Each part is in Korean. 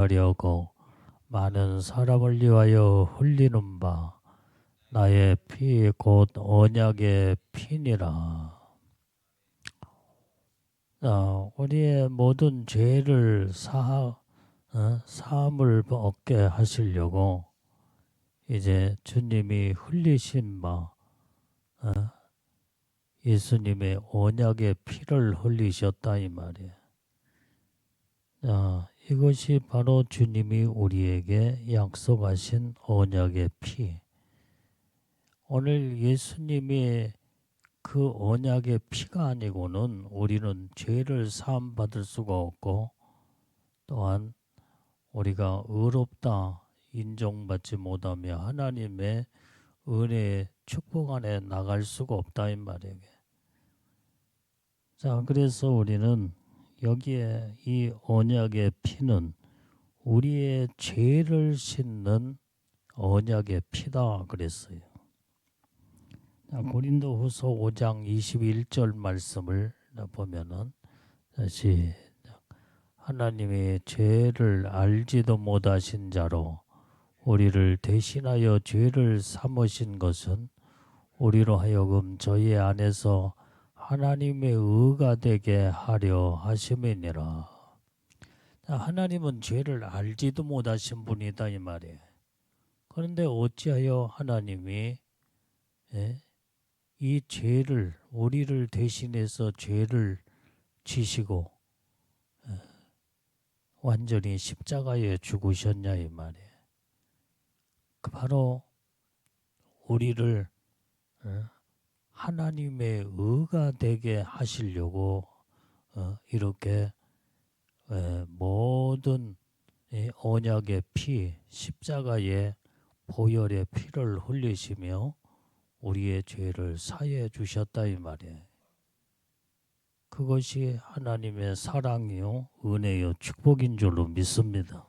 하려고 많은 사람을 위하여 흘리는 바 나의 피 곧 언약의 피니라. 우리의 모든 죄를 사함을 얻게 하시려고 이제 주님이 흘리신 바 어, 예수님의 언약의 피를 흘리셨다 이 말이에요. 이것이 바로 주님이 우리에게 약속하신 언약의 피. 오늘 예수님이 그 언약의 피가 아니고는 우리는 죄를 사함 받을 수가 없고 또한 우리가 의롭다 인정받지 못하며 하나님의 은혜의 축복 안에 나갈 수가 없다 이 말이에요. 자, 그래서 우리는 여기에 이 언약의 피는 우리의 죄를 씻는 언약의 피다 그랬어요. 고린도후서 5장 21절 말씀을 보면은 다시 하나님이 죄를 알지도 못하신 자로 우리를 대신하여 죄를 삼으신 것은 우리로 하여금 저희 안에서 하나님의 의가 되게 하려 하심이니라. 하나님은 죄를 알지도 못하신 분이다 이 말이에요. 그런데 어찌하여 하나님이 이 죄를 우리를 대신해서 죄를 지시고 완전히 십자가에 죽으셨냐 이 말이에요. 바로 우리를 하나님의 의가 되게 하시려고 이렇게 모든 언약의 피, 십자가의 보혈의 피를 흘리시며 우리의 죄를 사해 주셨다 이 말이에요. 그것이 하나님의 사랑이요 은혜요 축복인 줄로 믿습니다.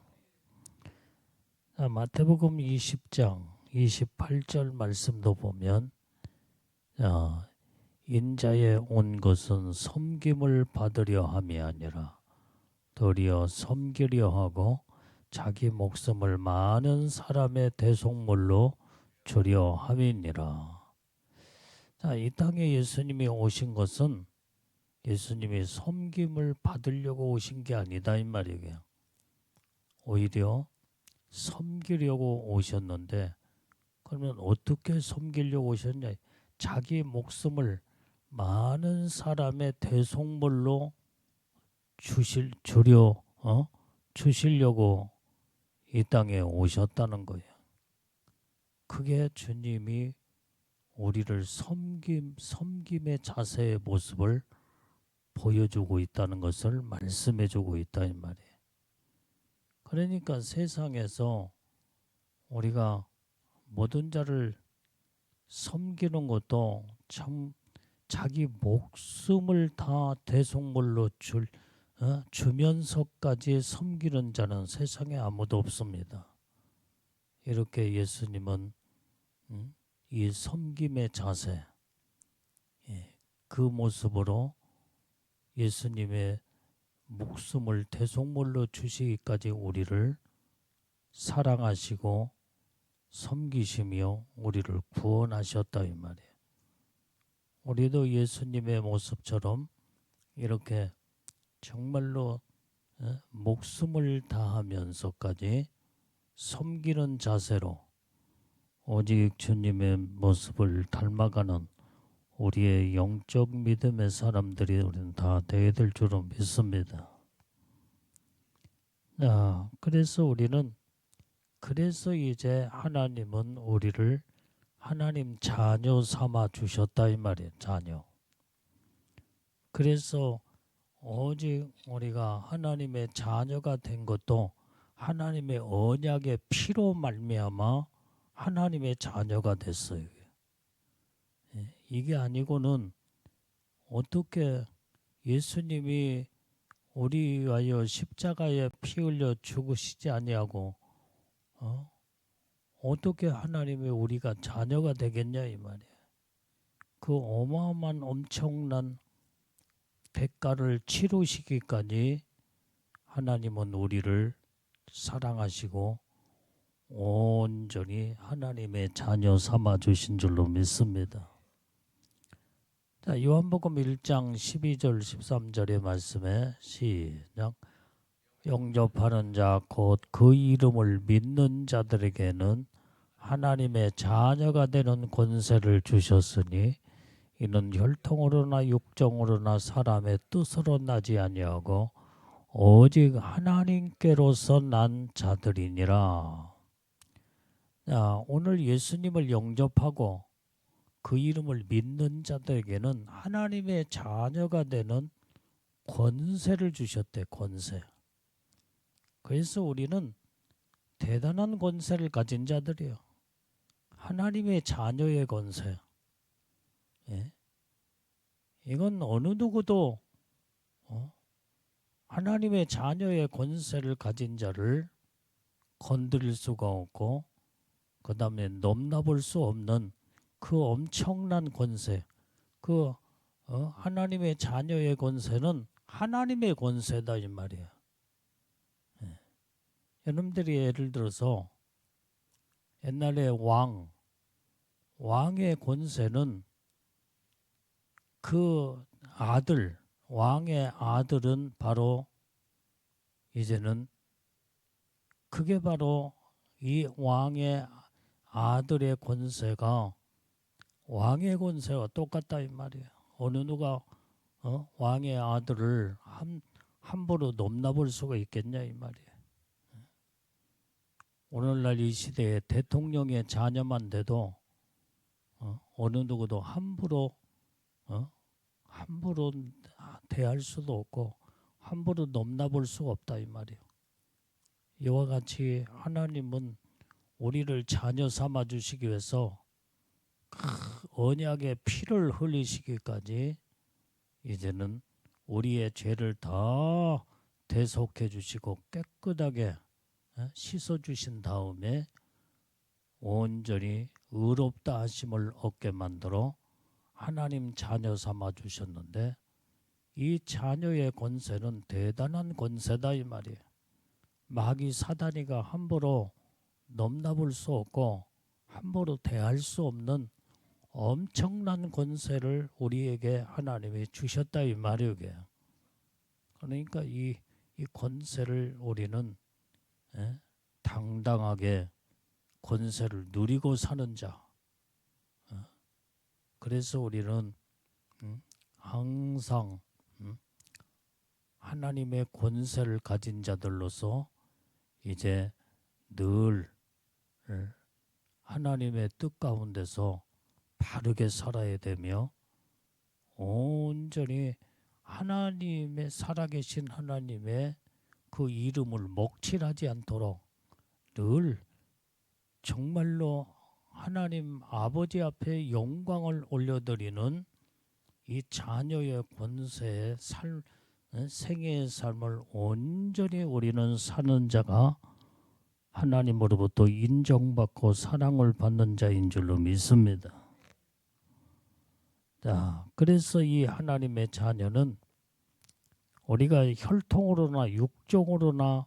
마태복음 20장 28절 말씀도 보면 인자에 온 것은 섬김을 받으려 함이 아니라 도리어 섬기려 하고 자기 목숨을 많은 사람의 대속물로 주려 함이니라. 이 땅에 예수님이 오신 것은 예수님이 섬김을 받으려고 오신 게 아니다 이 말이에요. 오히려 섬기려고 오셨는데 그러면 어떻게 섬기려고 오셨냐? 자기 목숨을 많은 사람의 대속물로 주시려고 이 땅에 오셨다는 거예요. 그게 주님이 우리를 섬김의 자세의 모습을 보여주고 있다는 것을 말씀해주고 있다 이 말이에요. 그러니까 세상에서 우리가 모든 자를 섬기는 것도 참 자기 목숨을 다 대속물로 주면서까지 섬기는 자는 세상에 아무도 없습니다. 이렇게 예수님은 이 섬김의 자세, 그 모습으로 예수님의 목숨을 대속물로 주시기까지 우리를 사랑하시고 섬기시며 우리를 구원하셨다 이 말이에요. 우리도 예수님의 모습처럼 이렇게 정말로 목숨을 다하면서까지 섬기는 자세로 오직 주님의 모습을 닮아가는 우리의 영적 믿음의 사람들이 우리는 다 되어야 될 줄로 믿습니다. 그래서 이제 하나님은 우리를 하나님 자녀 삼아 주셨다 이 말이에요. 자녀. 그래서 오직 우리가 하나님의 자녀가 된 것도 하나님의 언약의 피로 말미암아 하나님의 자녀가 됐어요. 이게 아니고는 어떻게 예수님이 우리 위하여 십자가에 피 흘려 죽으시지 아니하고 어떻게 하나님의 우리가 자녀가 되겠냐 이 말이에요. 그 어마어마한 엄청난 대가를 치르시기까지 하나님은 우리를 사랑하시고 온전히 하나님의 자녀 삼아 주신 줄로 믿습니다. 자, 요한복음 1장 12절 13절의 말씀에 시작. 영접하는 자 곧 그 이름을 믿는 자들에게는 하나님의 자녀가 되는 권세를 주셨으니 이는 혈통으로나 육정으로나 사람의 뜻으로 나지 아니하고 오직 하나님께로서 난 자들이니라. 자, 오늘 예수님을 영접하고 그 이름을 믿는 자들에게는 하나님의 자녀가 되는 권세를 주셨대. 권세. 그래서 우리는 대단한 권세를 가진 자들이에요. 하나님의 자녀의 권세. 예? 이건 어느 누구도 하나님의 자녀의 권세를 가진 자를 건드릴 수가 없고 그 다음에 넘나볼 수 없는 그 엄청난 권세. 그 하나님의 자녀의 권세는 하나님의 권세다 이 말이에요. 예. 여러분들이 예를 들어서 옛날에 왕의 권세는 그 아들, 왕의 아들은 바로 이제는 그게 바로 이 왕의 아들의 권세가 왕의 권세와 똑같다 이 말이에요. 어느 누가 왕의 아들을 함부로 넘나볼 수가 있겠냐 이 말이에요. 오늘날 이 시대에 대통령의 자녀만 돼도 어느 누구도 함부로 대할 수도 없고 함부로 넘나볼 수가 없다 이 말이에요. 이와 같이 하나님은 우리를 자녀 삼아 주시기 위해서 언약의 피를 흘리시기까지 이제는 우리의 죄를 다 대속해 주시고 깨끗하게 씻어 주신 다음에 온전히 의롭다 하심을 얻게 만들어 하나님 자녀 삼아 주셨는데 이 자녀의 권세는 대단한 권세다 이 말이에요. 마귀 사단이가 함부로 넘나볼 수 없고 함부로 대할 수 없는 엄청난 권세를 우리에게 하나님이 주셨다 이 말이에요. 그러니까 이 권세를 우리는 당당하게 권세를 누리고 사는 자. 그래서 우리는 항상 하나님의 권세를 가진 자들로서 이제 늘 하나님의 뜻 가운데서 바르게 살아야 되며 온전히 하나님의 살아계신 하나님의 그 이름을 먹칠하지 않도록 늘 정말로 하나님 아버지 앞에 영광을 올려드리는 이 자녀의 권세의 생애의 삶을 온전히 우리는 사는 자가 하나님으로부터 인정받고 사랑을 받는 자인 줄로 믿습니다. 자, 그래서 이 하나님의 자녀는 우리가 혈통으로나 육종으로나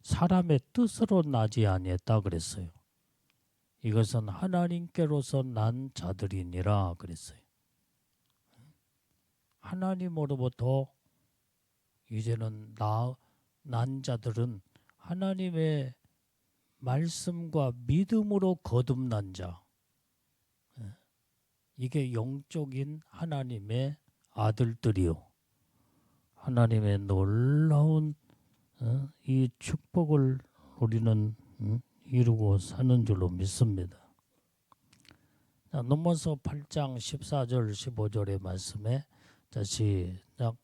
사람의 뜻으로 나지 아니했다 그랬어요. 이것은 하나님께로서 난 자들이니라 그랬어요. 하나님으로부터 이제는 난 자들은 하나님의 말씀과 믿음으로 거듭난 자. 이게 영적인 하나님의 아들들이요. 하나님의 놀라운 이 축복을 우리는 이루고 사는 줄로 믿습니다. 자, 넘어서 8장 14절 15절의 말씀에 시작.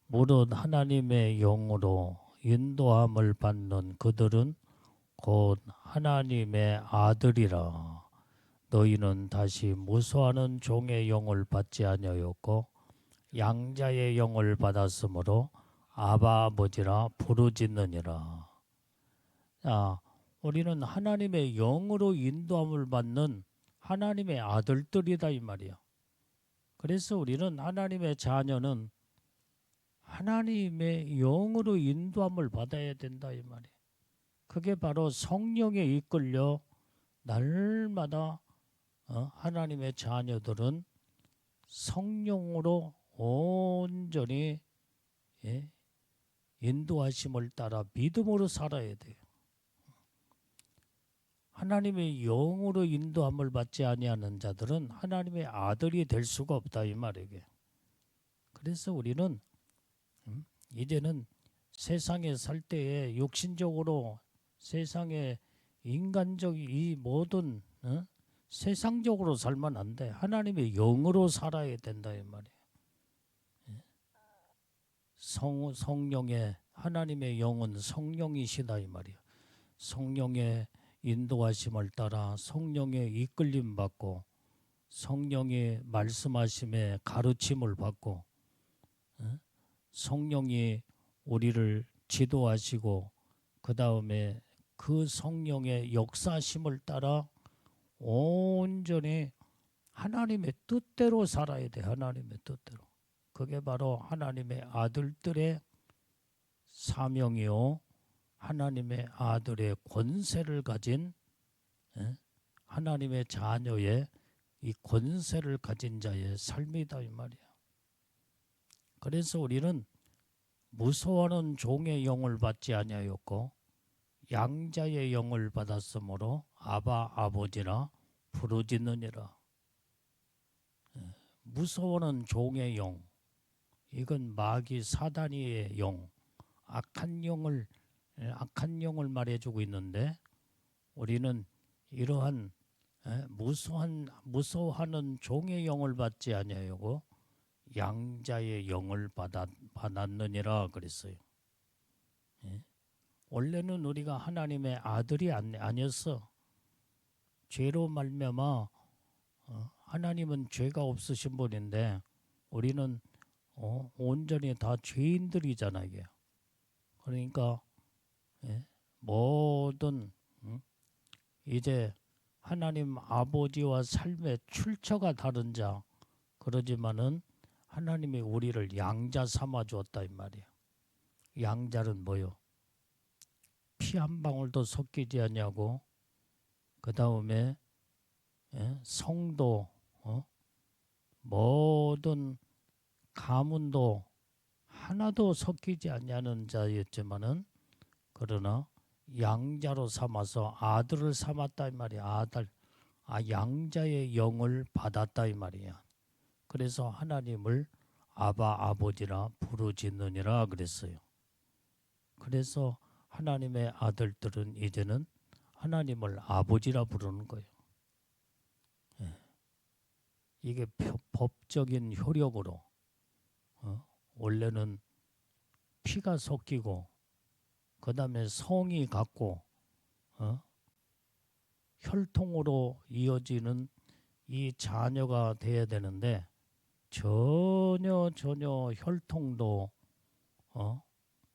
무릇 하나님의 영으로 인도함을 받는 그들은 곧 하나님의 아들이라. 너희는 다시 무수하는 종의 영을 받지 아니하였고 양자의 영을 받았으므로 아바 아버지라 부르짖느니라. 자, 우리는 하나님의 영으로 인도함을 받는 하나님의 아들들이다 이 말이야. 그래서 우리는 하나님의 자녀는 하나님의 영으로 인도함을 받아야 된다 이 말이야. 그게 바로 성령에 이끌려 날마다 하나님의 자녀들은 성령으로 온전히 예, 인도하심을 따라 믿음으로 살아야 돼요. 하나님의 영으로 인도함을 받지 아니하는 자들은 하나님의 아들이 될 수가 없다 이 말이에요. 그래서 우리는 이제는 세상에 살 때에 육신적으로 세상에 인간적 이 모든 세상적으로 살면 안 돼. 하나님의 영으로 살아야 된다 이 말이에요. 성령의 하나님의 영은 성령이시다 이 말이에요. 성령의 인도하심을 따라 성령의 이끌림 받고 성령의 말씀하심에 가르침을 받고 성령이 우리를 지도하시고 그 다음에 그 성령의 역사심을 따라 온전히 하나님의 뜻대로 살아야 돼. 하나님의 뜻대로. 그게 바로 하나님의 아들들의 사명이요. 하나님의 아들의 권세를 가진 하나님의 자녀의 이 권세를 가진 자의 삶이다 이 말이야. 그래서 우리는 무서워하는 종의 영을 받지 아니하였고 양자의 영을 받았으므로 아바 아버지라 부르짖느니라. 무서워하는 종의 영, 이건 마귀 사단이의 영, 악한 영을 말해주고 있는데 우리는 이러한 무서워하는 종의 영을 받지 아니하고 양자의 영을 받았느니라 그랬어요. 원래는 우리가 하나님의 아들이 아니었어. 죄로 말미암아 하나님은 죄가 없으신 분인데 우리는 온전히 다 죄인들이잖아 이게. 그러니까 모든 이제 하나님 아버지와 삶의 출처가 다른 자 그러지만은 하나님이 우리를 양자 삼아 주었다 이 말이에요. 양자는 뭐요? 피 한 방울도 섞이지 않냐고 그 다음에 성도 모든 가문도 하나도 섞이지 않냐는 자였지만은 그러나 양자로 삼아서 아들을 삼았다 이 말이야. 아들, 양자의 영을 받았다 이 말이야. 그래서 하나님을 아바 아버지라 부르짖느니라 그랬어요. 그래서 하나님의 아들들은 이제는 하나님을 아버지라 부르는 거예요. 이게 법적인 효력으로 원래는 피가 섞이고 그 다음에 성이 같고 혈통으로 이어지는 이 자녀가 돼야 되는데 전혀 혈통도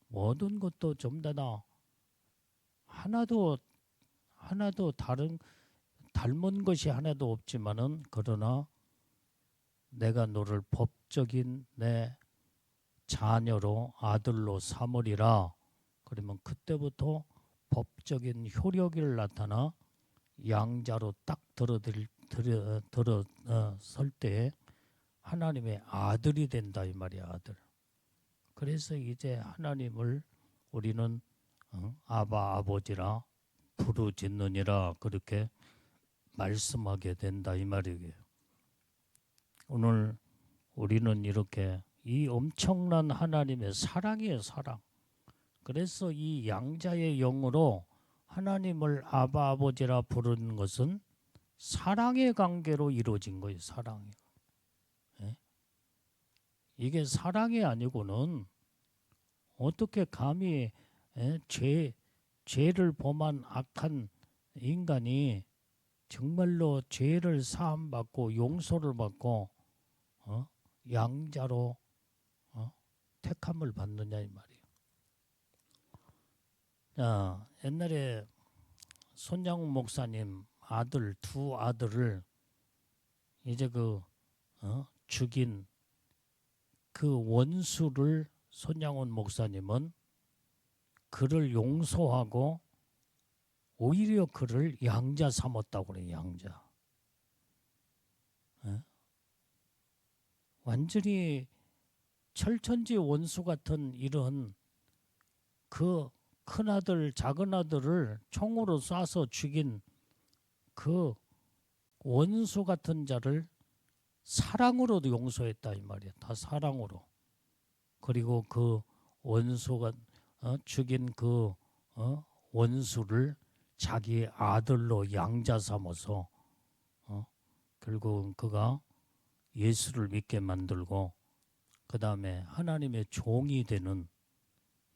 모든 것도 전부 다 하나도 닮은 것이 하나도 없지만은 그러나 내가 너를 법적인 내 자녀로 아들로 삼으리라. 그러면 그때부터 법적인 효력이 나타나 양자로 딱 들어설 때 하나님의 아들이 된다 이 말이야. 아들. 그래서 이제 하나님을 우리는 아바 아버지라 부르짖느니라 그렇게 말씀하게 된다 이 말이에요. 오늘 우리는 이렇게 이 엄청난 하나님의 사랑이에요. 사랑. 그래서 이 양자의 영으로 하나님을 아바 아버지라 부르는 것은 사랑의 관계로 이루어진 거예요. 사랑이. 이게 사랑이 아니고는 어떻게 감히 죄를 범한 악한 인간이 정말로 죄를 사함받고 용서를 받고 양자로 택함을 받느냐 이 말이에요. 옛날에 손양훈 목사님 두 아들을 이제 죽인 그 원수를 손양훈 목사님은 그를 용서하고 오히려 그를 양자 삼았다고 그래. 양자. 완전히 철천지 원수 같은 이런 그 큰아들 작은아들을 총으로 쏴서 죽인 그 원수 같은 자를 사랑으로도 용서했다 이 말이야. 다 사랑으로. 그리고 그 원수가 죽인 그 원수를 자기 아들로 양자 삼아서 결국은 그가 예수를 믿게 만들고 그 다음에 하나님의 종이 되는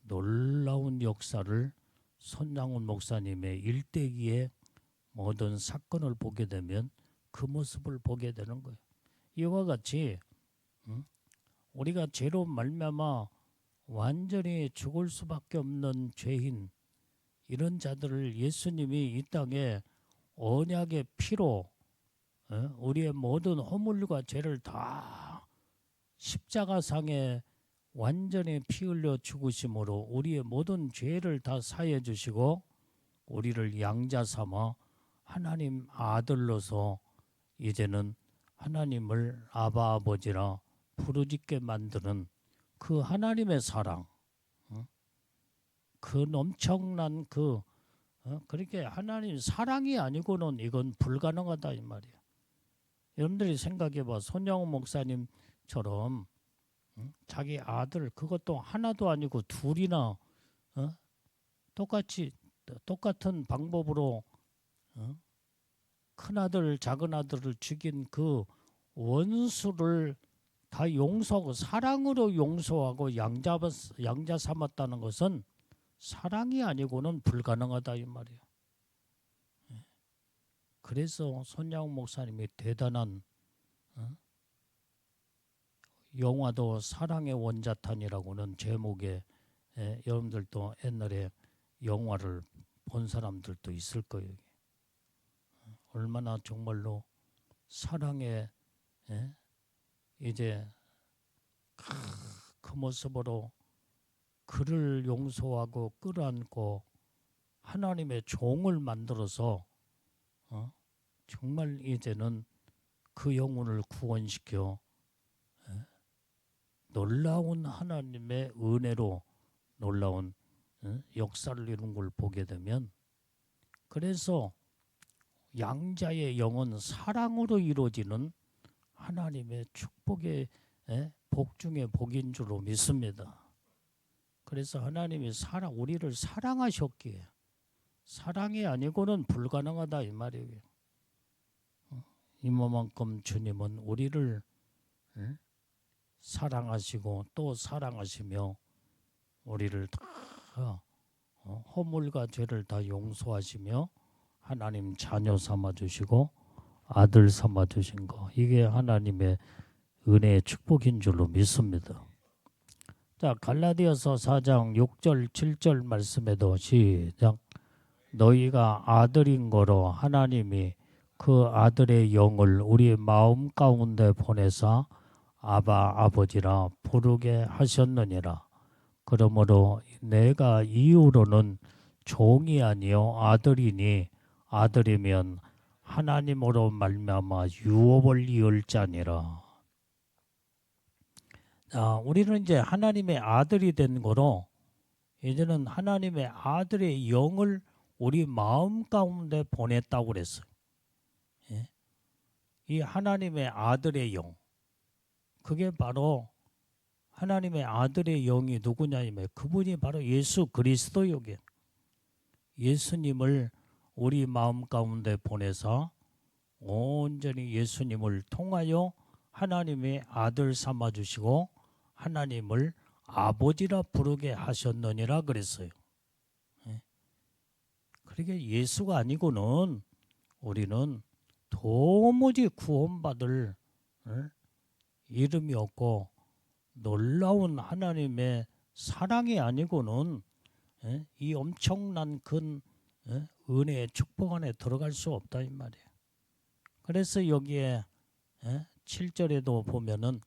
놀라운 역사를 손장훈 목사님의 일대기의 모든 사건을 보게 되면 그 모습을 보게 되는 거예요. 이와 같이 우리가 죄로 말미암아 완전히 죽을 수밖에 없는 죄인 이런 자들을 예수님이 이 땅에 언약의 피로 우리의 모든 허물과 죄를 다 십자가상에 완전히 피 흘려 죽으심으로 우리의 모든 죄를 다 사해 주시고 우리를 양자 삼아 하나님 아들로서 이제는 하나님을 아바 아버지라 부르짖게 만드는 그 하나님의 사랑, 그 엄청난 그렇게 하나님 사랑이 아니고는 이건 불가능하다 이 말이야. 여러분들이 생각해봐. 손양호 목사님처럼 자기 아들 그것도 하나도 아니고 둘이나 똑같은 방법으로 큰아들 작은아들을 죽인 그 원수를 다 용서하고 사랑으로 용서하고 양자 삼았다는 것은 사랑이 아니고는 불가능하다 이 말이에요. 그래서 손양호 목사님이 대단한 영화도 사랑의 원자탄이라고는 제목의 여러분들도 옛날에 영화를 본 사람들도 있을 거예요. 얼마나 정말로 사랑의 이제 그 모습으로 그를 용서하고 끌어안고 하나님의 종을 만들어서 정말 이제는 그 영혼을 구원시켜 놀라운 하나님의 은혜로 놀라운 역사를 이룬 걸 보게 되면 그래서 양자의 영은 사랑으로 이루어지는 하나님의 축복의 복 중에 복인 줄로 믿습니다. 그래서 하나님이 우리를 사랑하셨기에 사랑이 아니고는 불가능하다 이 말이에요. 이만큼 주님은 우리를 사랑하시고 또 사랑하시며 우리를 다 허물과 죄를 다 용서하시며 하나님 자녀 삼아주시고 아들 삼아주신 거 이게 하나님의 은혜의 축복인 줄로 믿습니다. 자, 갈라디아서 4장 6절 7절 말씀에도 시작. 너희가 아들인 거로 하나님이 그 아들의 영을 우리 마음 가운데 보내사 아바 아버지라 부르게 하셨느니라. 그러므로 내가 이후로는 종이 아니요 아들이니 아들이면 하나님으로 말미암아 유업을 이을 자니라. 우리는 이제 하나님의 아들이 된 거로 이제는 하나님의 아들의 영을 우리 마음 가운데 보냈다고 그랬어요. 이 하나님의 아들의 영, 그게 바로 하나님의 아들의 영이 누구냐면 그분이 바로 예수 그리스도요. 예수님을 우리 마음 가운데 보내서 온전히 예수님을 통하여 하나님의 아들 삼아주시고 하나님을 아버지라 부르게 하셨느니라 그랬어요. 그러니까 예수가 아니고는 우리는 도무지 구원받을 이름이 없고 놀라운 하나님의 사랑이 아니고는 이 엄청난 큰 은혜의 축복 안에 들어갈 수 없다 이 말이에요. 그래서 여기에 7절에도 보면은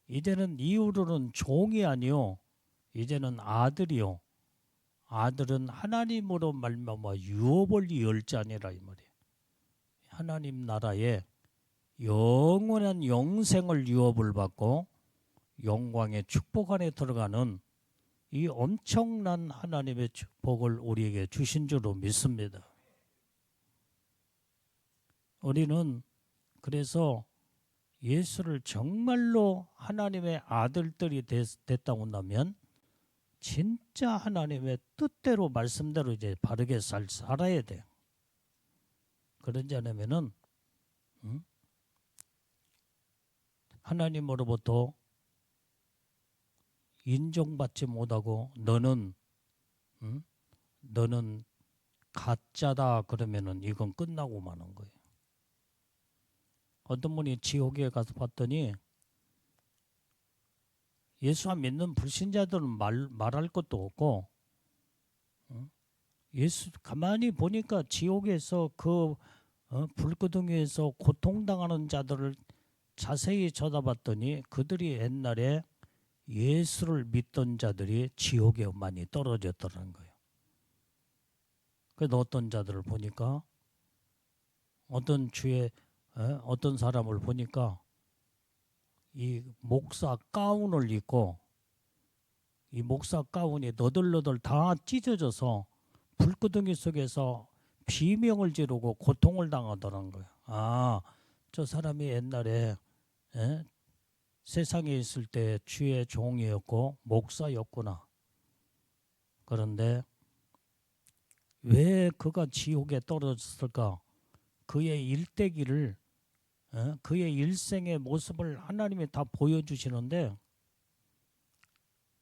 이제는 이후로는 종이 아니요 이제는 아들이요 아들은 하나님으로 말미암아 유업을 이을 자니라 이 말이에요. 하나님 나라에 영원한 영생을 유업을 받고 영광의 축복 안에 들어가는 이 엄청난 하나님의 축복을 우리에게 주신 줄로 믿습니다. 우리는 그래서 예수를 정말로 하나님의 아들들이 됐다고 한다면 진짜 하나님의 뜻대로 말씀대로 이제 바르게 살아야 돼요. 그러지 않으면은 하나님으로부터 인정받지 못하고 너는 가짜다 그러면은 이건 끝나고 마는 거예요. 어떤 분이 지옥에 가서 봤더니 예수 안 믿는 불신자들은 말할 것도 없고 예수 가만히 보니까 지옥에서 그 불구덩이에서 고통당하는 자들을 자세히 쳐다봤더니 그들이 옛날에 예수를 믿던 자들이 지옥에 많이 떨어졌더라는 거예요. 그래서 어떤 자들을 보니까 어떤 사람을 보니까 이 목사 가운을 입고 이 목사 가운이 너덜너덜 다 찢어져서 불구덩이 속에서 비명을 지르고 고통을 당하더라는 거예요. 아, 저 사람이 옛날에 세상에 있을 때 주의 종이었고 목사였구나. 그런데 왜 그가 지옥에 떨어졌을까? 그의 일대기를 그의 일생의 모습을 하나님이 다 보여주시는데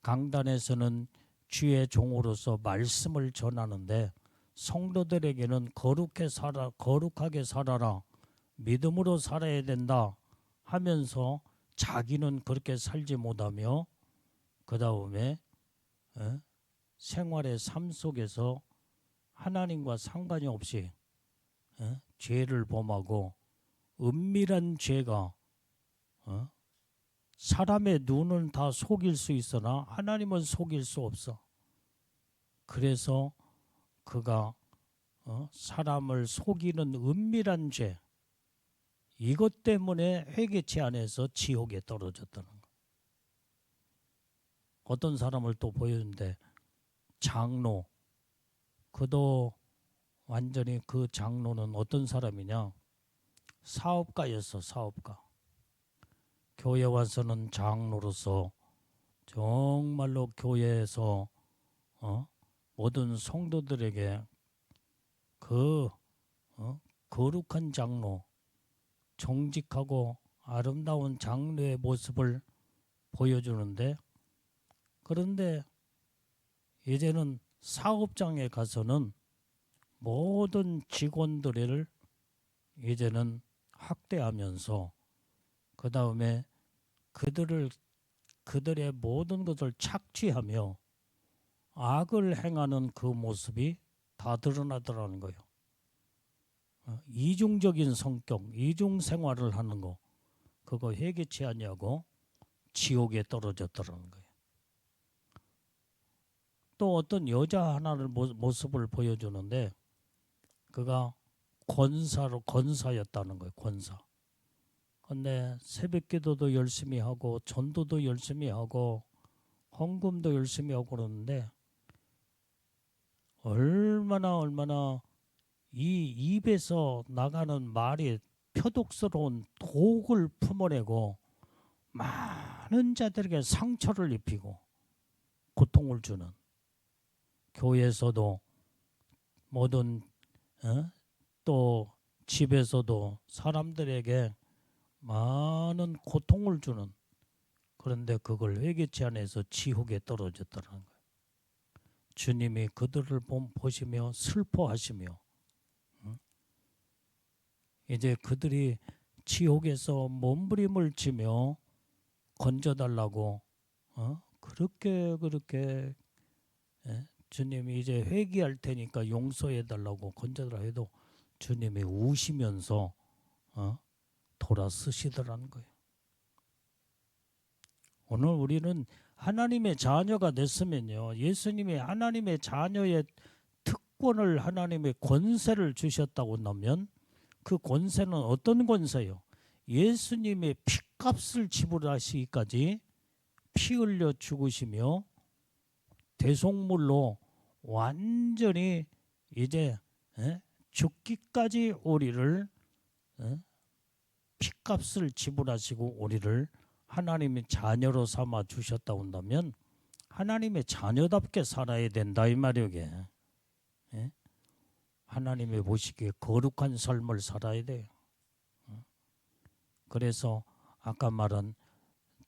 강단에서는 주의 종으로서 말씀을 전하는데 성도들에게는 거룩하게 살아라, 믿음으로 살아야 된다 하면서 자기는 그렇게 살지 못하며 그 다음에 생활의 삶 속에서 하나님과 상관이 없이 죄를 범하고 은밀한 죄가 사람의 눈은 다 속일 수 있으나 하나님은 속일 수 없어. 그래서 그가 사람을 속이는 은밀한 죄 이것 때문에 회개치 않아서 지옥에 떨어졌다는 거. 어떤 사람을 또 보였는데 장로 그도 완전히 그 장로는 어떤 사람이냐 사업가였어. 사업가. 교회 와서는 장로로서 정말로 교회에서 모든 성도들에게 그 거룩한 장로 정직하고 아름다운 장로의 모습을 보여주는데 그런데 이제는 사업장에 가서는 모든 직원들을 이제는 학대하면서 그 다음에 그들의 모든 것을 착취하며 악을 행하는 그 모습이 다 드러나더라는 거예요. 이중적인 성격, 이중 생활을 하는 거 그거 회개치 아니하고 지옥에 떨어졌더라는 거예요. 또 어떤 여자 하나를 모습을 보여주는데 그가 권사였다는 거예요. 권사. 근데 새벽기도도 열심히 하고 전도도 열심히 하고 헌금도 열심히 하고 그러는데 얼마나 이 입에서 나가는 말이 표독스러운 독을 품어내고 많은 자들에게 상처를 입히고 고통을 주는 교회에서도 모든 또 집에서도 사람들에게 많은 고통을 주는 그런데 그걸 회개치 않아서 지옥에 떨어졌다는 거예요. 주님이 그들을 보시며 슬퍼하시며 이제 그들이 지옥에서 몸부림을 치며 건져달라고 그렇게 주님이 이제 회개할 테니까 용서해달라고 건져달라 해도 주님이 우시면서 돌아서시더라는 거예요. 오늘 우리는 하나님의 자녀가 됐으면요. 예수님이 하나님의 자녀의 특권을 하나님의 권세를 주셨다고 하면 그 권세는 어떤 권세요? 예수님의 피값을 지불하시기까지 피 흘려 죽으시며 대속물로 완전히 이제 죽기까지 우리를 피값을 지불하시고 우리를 하나님의 자녀로 삼아 주셨다고 한다면 하나님의 자녀답게 살아야 된다 이 말이게. 하나님이 보시기에 거룩한 삶을 살아야 돼요. 그래서 아까 말한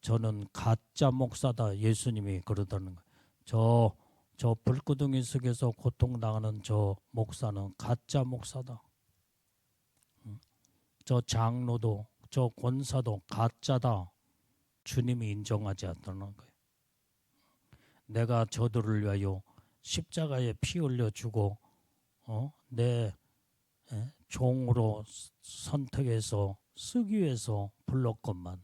저는 가짜 목사다 예수님이 그러다는 거예요. 저 불구덩이 속에서 고통당하는 저 목사는 가짜 목사다. 저 장로도 저 권사도 가짜다. 주님이 인정하지 않다는 거예요. 내가 저들을 위하여 십자가에 피 흘려주고 내 종으로 선택해서 쓰기 위해서 불렀건만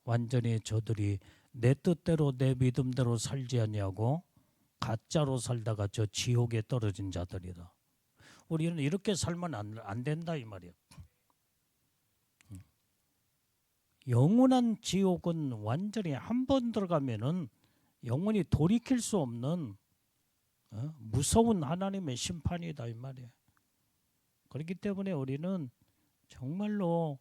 완전히 저들이 내 뜻대로 내 믿음대로 살지 아니하고 가짜로 살다가 저 지옥에 떨어진 자들이다. 우리는 이렇게 살면 안 된다 이 말이야. 영원한 지옥은 완전히 한 번 들어가면은 영원히 돌이킬 수 없는 무서운 하나님의 심판이다 이 말이야. 그렇기 때문에 우리는 정말로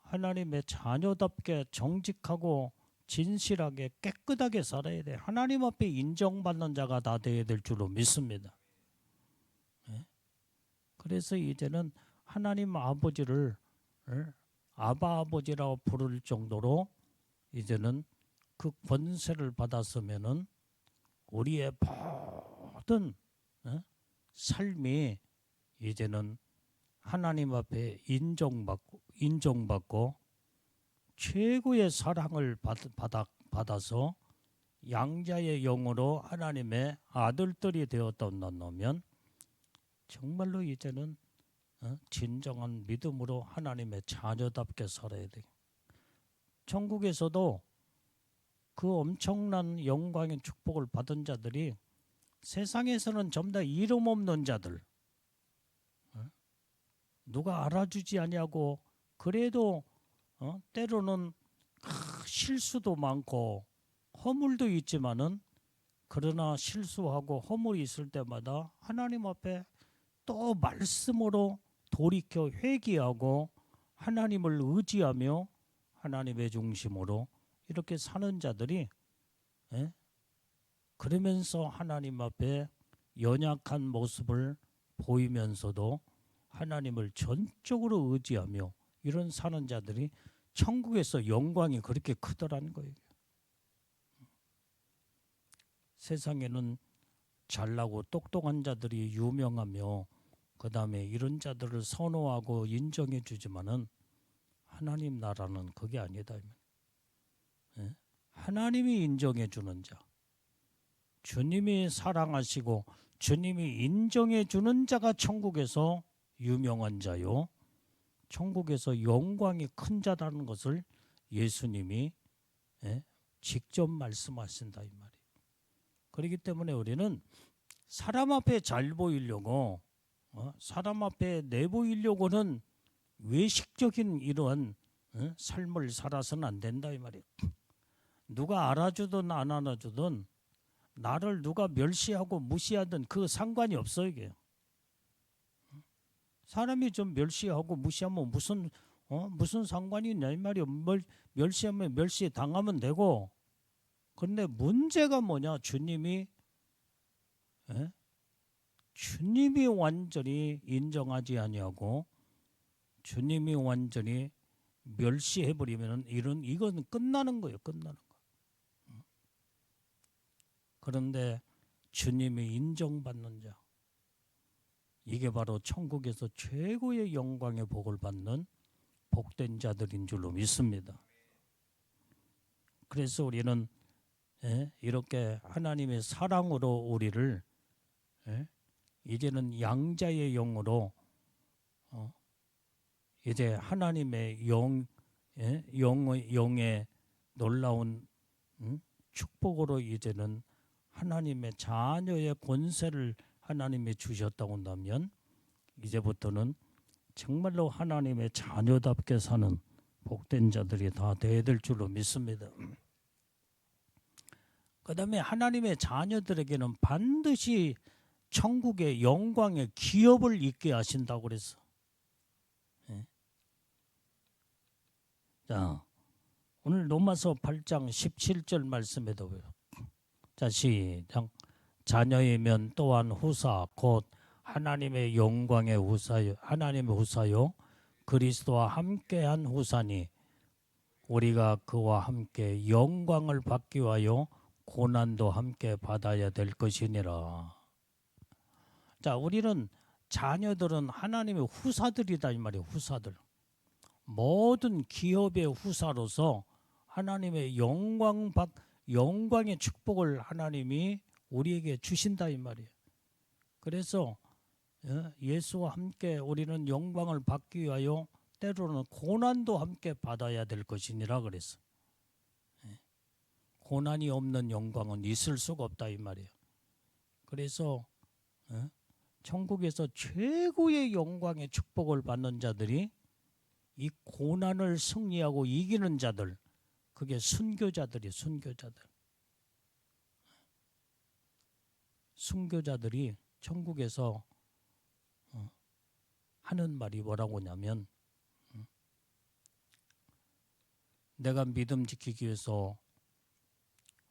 하나님의 자녀답게 정직하고 진실하게 깨끗하게 살아야 돼. 하나님 앞에 인정받는 자가 다 되어야 될 줄로 믿습니다. 그래서 이제는 하나님 아버지를 아바 아버지라고 부를 정도로 이제는 그 권세를 받았으면은 우리의 모든 삶이 이제는 하나님 앞에 인정받고 최고의 사랑을 받아서 양자의 영으로 하나님의 아들들이 되었다면 정말로 이제는 진정한 믿음으로 하나님의 자녀답게 살아야 돼. 천국에서도 그 엄청난 영광의 축복을 받은 자들이 세상에서는 전부 다 이름 없는 자들, 누가 알아주지 아니하고 그래도 때로는 실수도 많고 허물도 있지만은 그러나 실수하고 허물이 있을 때마다 하나님 앞에 또 말씀으로 돌이켜 회개하고 하나님을 의지하며 하나님의 중심으로 이렇게 사는 자들이 그러면서 하나님 앞에 연약한 모습을 보이면서도 하나님을 전적으로 의지하며 이런 사는 자들이 천국에서 영광이 그렇게 크더라는 거예요. 세상에는 잘나고 똑똑한 자들이 유명하며 그 다음에 이런 자들을 선호하고 인정해 주지만은 하나님 나라는 그게 아니다. 하나님이 인정해 주는 자, 주님이 사랑하시고 주님이 인정해 주는 자가 천국에서 유명한 자요, 천국에서 영광이 큰 자라는 것을 예수님이 직접 말씀하신다 이 말이에요. 그렇기 때문에 우리는 사람 앞에 잘 보이려고 사람 앞에 내보이려고는 외식적인 이러한 삶을 살아서는 안 된다 이 말이에요. 누가 알아주든 안 알아주든 나를 누가 멸시하고 무시하든 그 상관이 없어 이게. 사람이 좀 멸시하고 무시하면 무슨 상관이 있냐 이 말이에요. 멸시하면 멸시 당하면 되고. 그런데 문제가 뭐냐? 주님이 완전히 인정하지 아니하고 주님이 완전히 멸시해 버리면은 이건 끝나는 거예요. 끝나는 거. 그런데 주님이 인정받는 자, 이게 바로 천국에서 최고의 영광의 복을 받는 복된 자들인 줄로 믿습니다. 그래서 우리는 이렇게 하나님의 사랑으로 우리를 이제는 양자의 영으로 이제 하나님의 영의 놀라운 축복으로 이제는 하나님의 자녀의 권세를 하나님이 주셨다고 한다면 이제부터는 정말로 하나님의 자녀답게 사는 복된 자들이 다 되어야 될 줄로 믿습니다. 그 다음에 하나님의 자녀들에게는 반드시 천국의 영광의 기업을 있게 하신다고 그랬어. 자, 오늘 로마서 8장 17절 말씀에도 자, 시작. 자녀이면 또한 후사 곧 하나님의 영광의 후사요, 하나님의 후사요 그리스도와 함께한 후사니 우리가 그와 함께 영광을 받기 위하여 고난도 함께 받아야 될 것이니라. 자, 우리는 자녀들은 하나님의 후사들이다 이 말이에요. 후사들. 모든 기업의 후사로서 하나님의 영광의 축복을 하나님이 우리에게 주신다 이 말이에요. 그래서 예수와 함께 우리는 영광을 받기 위하여 때로는 고난도 함께 받아야 될 것이니라 그랬어. 고난이 없는 영광은 있을 수가 없다 이 말이에요. 그래서 천국에서 최고의 영광의 축복을 받는 자들이 이 고난을 승리하고 이기는 자들, 그게 순교자들이 순교자들. 순교자들이 천국에서 하는 말이 뭐라고 하냐면 내가 믿음 지키기 위해서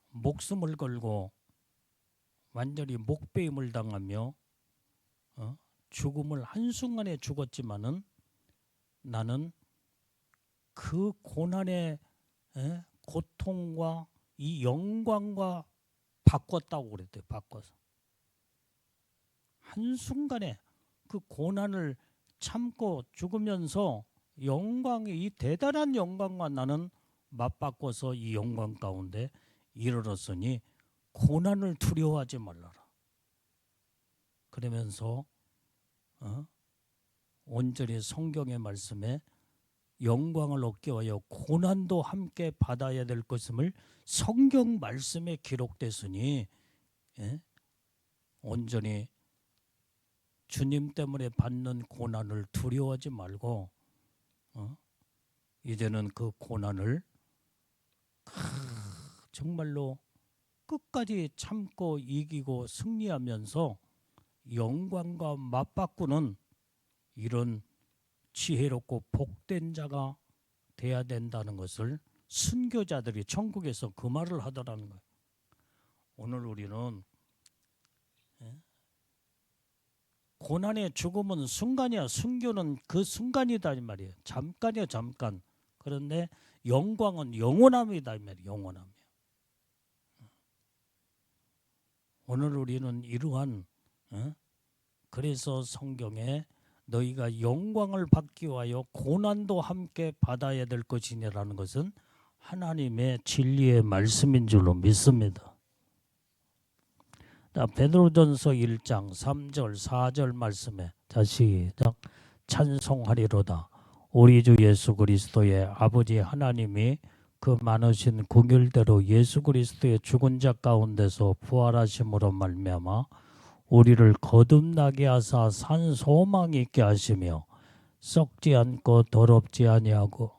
목숨을 걸고 완전히 목배임을 당하며 죽음을 한순간에 죽었지만은 나는 그 고난의 고통과 이 영광과 바꿨다고 그랬대요. 바꿔서 한순간에 그 고난을 참고 죽으면서 영광이 이 대단한 영광과 나는 맞바꿔서 이 영광 가운데 이르렀으니 고난을 두려워하지 말라라. 그러면서 온전히 성경의 말씀에 영광을 얻기 위하여 고난도 함께 받아야 될 것임을 성경 말씀에 기록됐으니 온전히 주님 때문에 받는 고난을 두려워하지 말고 이제는 그 고난을 정말로 끝까지 참고 이기고 승리하면서 영광과 맞바꾸는 이런 지혜롭고 복된 자가 돼야 된다는 것을 순교자들이 천국에서 그 말을 하더라는 거예요. 오늘 우리는 고난의 죽음은 순간이야. 순교는 그 순간이다 이 말이에요. 잠깐이야 잠깐. 그런데 영광은 영원함이다 이 말이에요. 영원함이야. 오늘 우리는 이러한 그래서 성경에 너희가 영광을 받기 위하여 고난도 함께 받아야 될 것이니라는 것은 하나님의 진리의 말씀인 줄로 믿습니다. 베드로전서 1장 3절 4절 말씀에 시작. 찬송하리로다. 우리 주 예수 그리스도의 아버지 하나님이 그 많으신 긍휼대로 예수 그리스도의 죽은 자 가운데서 부활하심으로 말미암아 우리를 거듭나게 하사 산 소망이 있게 하시며 썩지 않고 더럽지 아니하고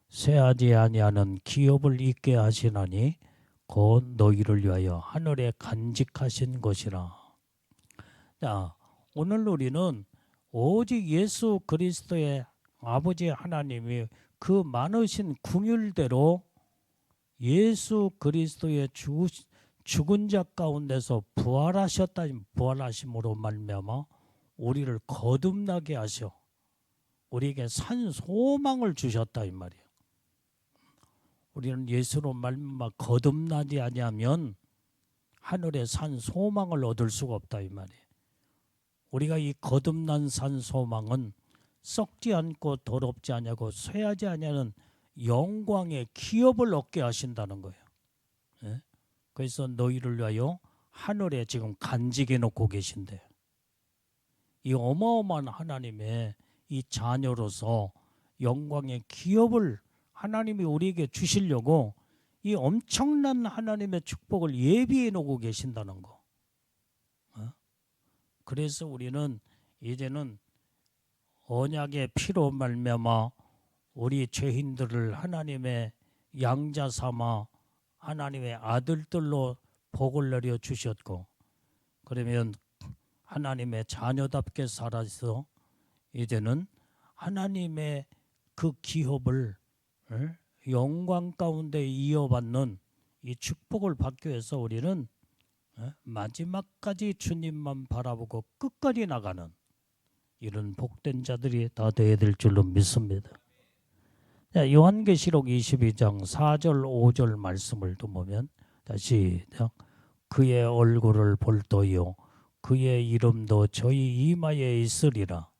쇠하지 아니하는 기업을 있게 하시나니 곧 너희를 위하여 하늘에 간직하신 것이라. 자, 오늘 우리는 오직 예수 그리스도의 아버지 하나님이 그 많으신 긍휼대로 예수 그리스도의 죽은 자 가운데서 부활하셨다. 부활하심으로 말미암아 우리를 거듭나게 하셔 우리에게 산 소망을 주셨다 이 말이에요. 우리는 예수로 말미암아 거듭나지 아니하면 하늘에 산 소망을 얻을 수가 없다 이 말이에요. 우리가 이 거듭난 산 소망은 썩지 않고 더럽지 아니하고 쇠하지 아니하는 영광의 기업을 얻게 하신다는 거예요. 그래서 너희를 위하여 하늘에 지금 간직해 놓고 계신데 이 어마어마한 하나님의 이 자녀로서 영광의 기업을 하나님이 우리에게 주시려고 이 엄청난 하나님의 축복을 예비해 놓고 계신다는 거. 그래서 우리는 이제는 언약의 피로 말미암아 우리 죄인들을 하나님의 양자 삼아 하나님의 아들들로 복을 내려 주셨고, 그러면 하나님의 자녀답게 살아서 이제는 하나님의 그 기업을 영광 가운데 이어받는 이 축복을 받기 위해서 우리는 마지막까지 주님만 바라보고 끝까지 나가는 이런 복된 자들이 다 되어야 될 줄로 믿습니다. 요한계시록 22장 4절 5절 말씀을 또 보면 다시 그의 얼굴을 볼 터이요 그의 이름도 저희 이마에 있으리라.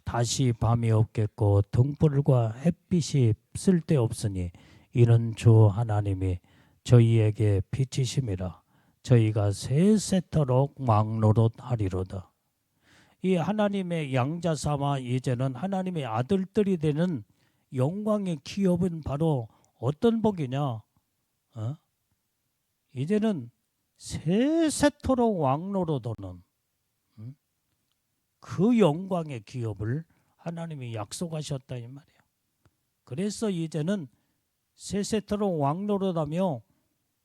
다시 밤이 없겠고 등불과 햇빛이 쓸데없으니 이는 주 하나님이 저희에게 빛이심이라. 저희가 세세토록 왕노릇하리로다. 이 하나님의 양자 삼아 이제는 하나님의 아들들이 되는 영광의 기업은 바로 어떤 복이냐? 이제는 세세토록 왕노릇하는 그 영광의 기업을 하나님이 약속하셨다 이 말이에요. 그래서 이제는 세세토록 왕노릇하며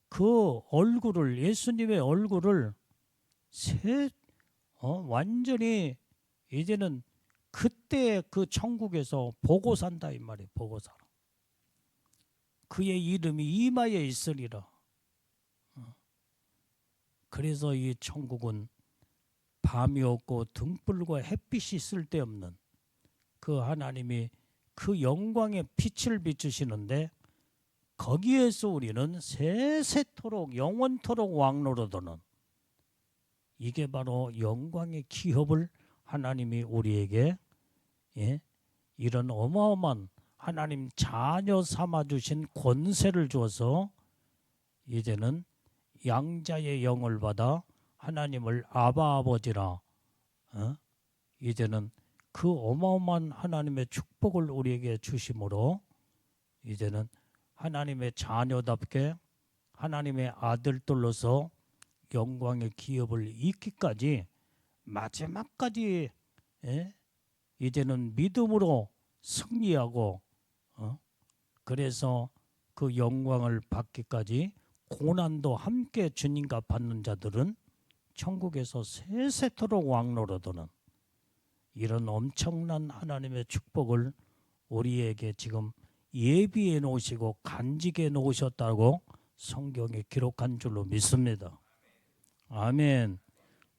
그 얼굴을, 예수님의 얼굴을 완전히 이제는 그때 그 천국에서 보고 산다 이 말이에요. 보고 살아. 그의 이름이 이마에 있으리라. 그래서 이 천국은 밤이 없고 등불과 햇빛이 쓸데없는 그 하나님이 그 영광의 빛을 비추시는데, 거기에서 우리는 세세토록 영원토록 왕노릇하는, 이게 바로 영광의 기업을 하나님이 우리에게 이런 어마어마한 하나님 자녀 삼아주신 권세를 주어서 이제는 양자의 영을 받아 하나님을 아바 아버지라 이제는 그 어마어마한 하나님의 축복을 우리에게 주심으로 이제는 하나님의 자녀답게 하나님의 아들들로서 영광의 기업을 잊기까지 마지막까지 이제는 믿음으로 승리하고 그래서 그 영광을 받기까지 고난도 함께 주님과 받는 자들은 천국에서 세세토록 왕노릇하는 이런 엄청난 하나님의 축복을 우리에게 지금 예비해 놓으시고 간직해 놓으셨다고 성경에 기록한 줄로 믿습니다. 아멘.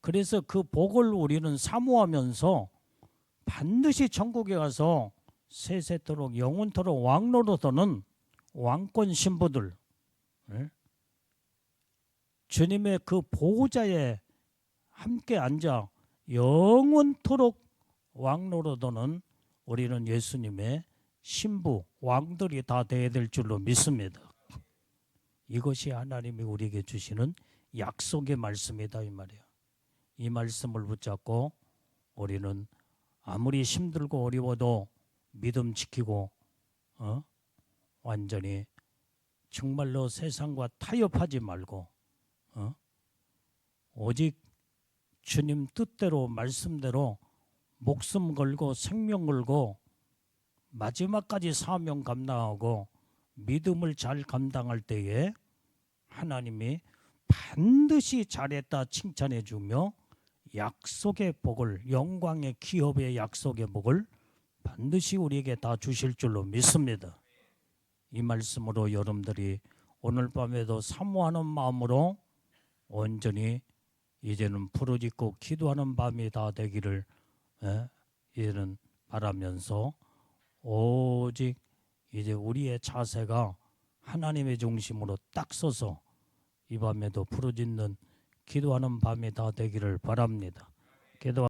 그래서 그 복을 우리는 사모하면서 반드시 천국에 가서 세세토록 영원토록 왕노릇하는 왕권 신부들, 주님의 그 보호자에 함께 앉아 영원토록 왕노릇하는 우리는 예수님의 신부, 왕들이 다 되어야 될 줄로 믿습니다. 이것이 하나님이 우리에게 주시는 약속의 말씀이다 이 말이에요. 이 말씀을 붙잡고 우리는 아무리 힘들고 어려워도 믿음 지키고 완전히 정말로 세상과 타협하지 말고 오직 주님 뜻대로 말씀대로 목숨 걸고 생명 걸고 마지막까지 사명 감당하고 믿음을 잘 감당할 때에 하나님이 반드시 잘했다 칭찬해 주며 약속의 복을, 영광의 기업의 약속의 복을 반드시 우리에게 다 주실 줄로 믿습니다. 이 말씀으로 여러분들이 오늘 밤에도 사모하는 마음으로 온전히 이제는 부르짖고 기도하는 밤이 다 되기를 이제는 바라면서 오직 이제 우리의 자세가 하나님의 중심으로 딱 서서 이 밤에도 부르짖는 기도하는 밤이 다 되기를 바랍니다. 기도